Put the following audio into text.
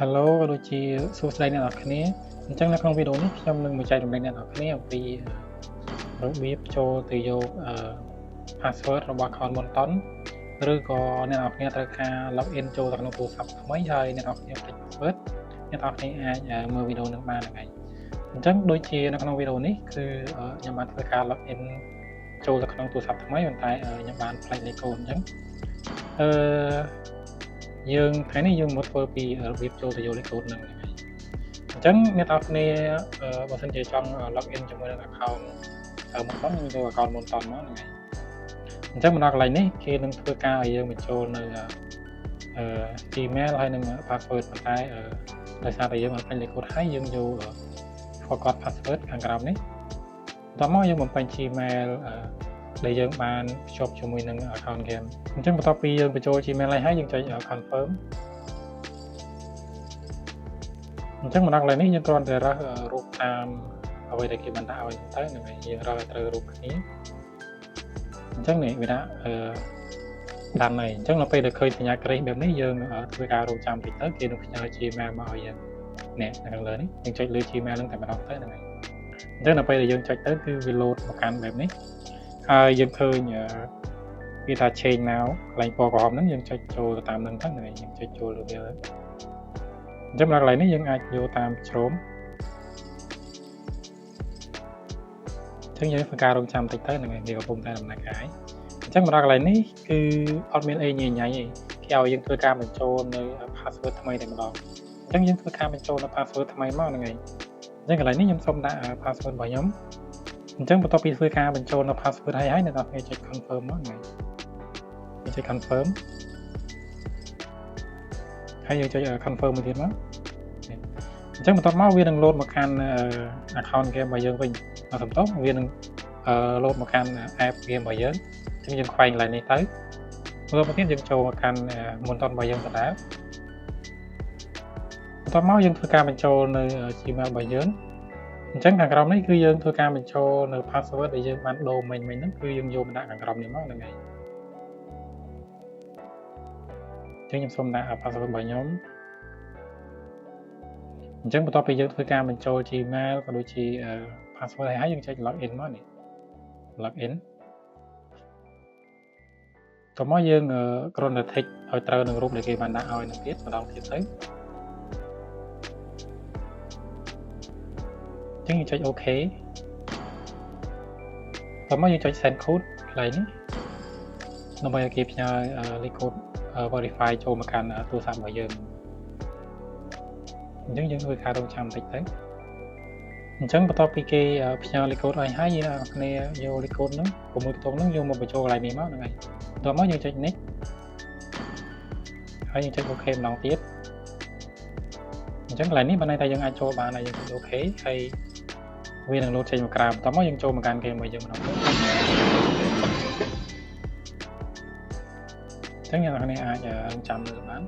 Hello ក៏ដូចជាសួស្តីអ្នកនរគ្នាអញ្ចឹងនៅក្នុងវីដេអូនេះខ្ញុំនឹងមកចែករំលែកអ្នកនរគ្នាអំពីរបៀបចូលទៅយកpassword របស់ account Monton ឬក៏អ្នកនរគ្នាត្រូវការ login ចូលទៅក្នុងទូរស័ព្ទថ្មីហើយអ្នកនរគ្នាភ្លេច password អ្នកនរគ្នាអាចមើលវីដេអូនឹងបានហ្នឹងហើយអញ្ចឹងដូចជានៅក្នុងវីដេអូនេះគឺខ្ញុំបានធ្វើការ login ចូលទៅក្នុងទូរស័ព្ទថ្មីប៉ុន្តែខ្ញុំបានភ្លេចលេខកូដអញ្ចឹងយើងថ្ងៃនេះយើងមកធ្វើពីរបៀបចូលទៅយកលេខកូដហ្នឹងហើយអញ្ចឹងអ្នកនរគ្នាបើសិនជាចង់ login ជាមួយនឹង account Monton យើងចូល account Monton មកហ្នឹងហើយអញ្ចឹងមកដល់កន្លែងនេះគេនឹងធ្វើការឲ្យយើងបញ្ចូលនៅGmail ហើយនឹង password ប៉ុន្តែដោយសារតែយើងអត់ពេញលេខកូដហើយយើងយក forgot password ខាងក្រោមនេះបន្តមកយើងបំពេញ Gmail ដែលយើងបានភ្ជាប់ជាមួយនឹង account game អញ្ចឹងបន្ទាប់ពីយើងបញ្ចូល Gmail ហើយយើងចុច confirm អញ្ចឹងមកដល់កន្លែងនេះយើងគ្រាន់តែរើសរូបតាមអ្វីដែលគេបានដាក់ឲ្យទៅហ្នឹងហើយយើងរើសត្រូវរូបគ្នាអញ្ចឹងនេះវាដាក់តាមនេះអញ្ចឹងដល់ពេលដែលឃើញសញ្ញាក្រេសបែបនេះយើងធ្វើការរងចាំតិចទៅគេនឹងផ្ញើ Gmail មកឲ្យយើងនេះនៅខាងលើនេះយើងចុចលើ Gmail ហ្នឹងតែម្ដងទៅហ្នឹងហើយអញ្ចឹងដល់ពេលដែលយើងចុចទៅគឺវា load មកកាន់បែបនេះហើយយើងឃើញវាថា change now កន្លែងពណ៌ក្រហមហ្នឹងយើងចុចចូលទៅតាមហ្នឹងទៅហ្នឹងហើយយើងចុចចូលលើវាអញ្ចឹងដល់កន្លែងនេះយើងអាចយកតាមជ្រោមអញ្ចឹងយើងធ្វើការរងចាំតិចទៅហ្នឹងហើយវាកំពុងតែដំណើរការហើយអញ្ចឹងមកដល់កន្លែងនេះគឺអត់មានអីញ៉ៃញ៉ៃទេគេឲ្យយើងធ្វើការបញ្ចូលនៅ password ថ្មីតែម្ដងអញ្ចឹងយើងធ្វើការបញ្ចូលនៅ password ថ្មីមកហ្នឹងហើយអញ្ចឹងកន្លែងនេះខ្ញុំសូមដាក់ password របស់ខ្ញុំអញ្ចឹងបន្ទាប់ពីធ្វើការបញ្ចូលនៅ password ហើយអ្នកនរគ្នាចុច confirm មកហ្នឹងហើយចុច confirm ហើយយើងចុច confirm មួយទៀតមកអញ្ចឹងបន្ទាប់មកវានឹង load មកកាន់ account game របស់យើងវិញមកសំដៅវានឹងload មកកាន់ app game របស់យើងអញ្ចឹងយើងខ្វែងកន្លែងនេះទៅមើលមកទៀតយើងចូលមកកាន់ Monton របស់យើងដដែលបន្ទាប់មកយើងធ្វើការបញ្ចូលនៅ Gmail របស់យើងអញ្ចឹងខាងក្រោមនេះគឺយើងធ្វើការបញ្ចូលនៅ password ដែលយើងបានដូរមិញហ្នឹងគឺយើងយកមកដាក់ខាងក្រោមនេះមកហ្នឹងហើយអញ្ចឹងខ្ញុំសូមដាក់ password របស់ខ្ញុំអញ្ចឹងបន្ទាប់ពីយើងធ្វើការបញ្ចូល Gmail ក៏ដូចជា password ហើយយើងចុច login មកនេះ login តោះមកយើងគ្រាន់តែ tick ឲ្យត្រូវនឹងរូបដែលគេបានដាក់ឲ្យនឹងទៀតម្ដងទៀតទៅអញ្ចឹងយើងចុច OK តោះមកយើងចុច send code កន្លែងនេះដើម្បីឲ្យគេផ្ញើលេខកូដ verify ចូលមកកាន់ទូរស័ព្ទរបស់យើងអញ្ចឹងយើងធ្វើការរងចាំបន្តិចទៅអញ្ចឹងបន្ទាប់ពីគេផ្ញើលេខកូដឲ្យហើយយើងអ្នកគ្នាយកលេខកូដហ្នឹងជាមួយខ្ទង់ហ្នឹងយកមកបញ្ចូលកន្លែងនេះមកហ្នឹងហើយបន្ទាប់មកយើងចុច next ហើយយើងចុច OK ម្ដងទៀតអញ្ចឹងកន្លែងនេះបានន័យថាយើងអាចចូលបានហើយយើងចុច OK ហើយវានឹង load ចេញមកក្រៅបន្ទាប់មកយើងចូលមកកាន់ game របស់យើងម្ដងទៀតអញ្ចឹងអ្នកនរគ្នាអាចរងចាំមើលបាន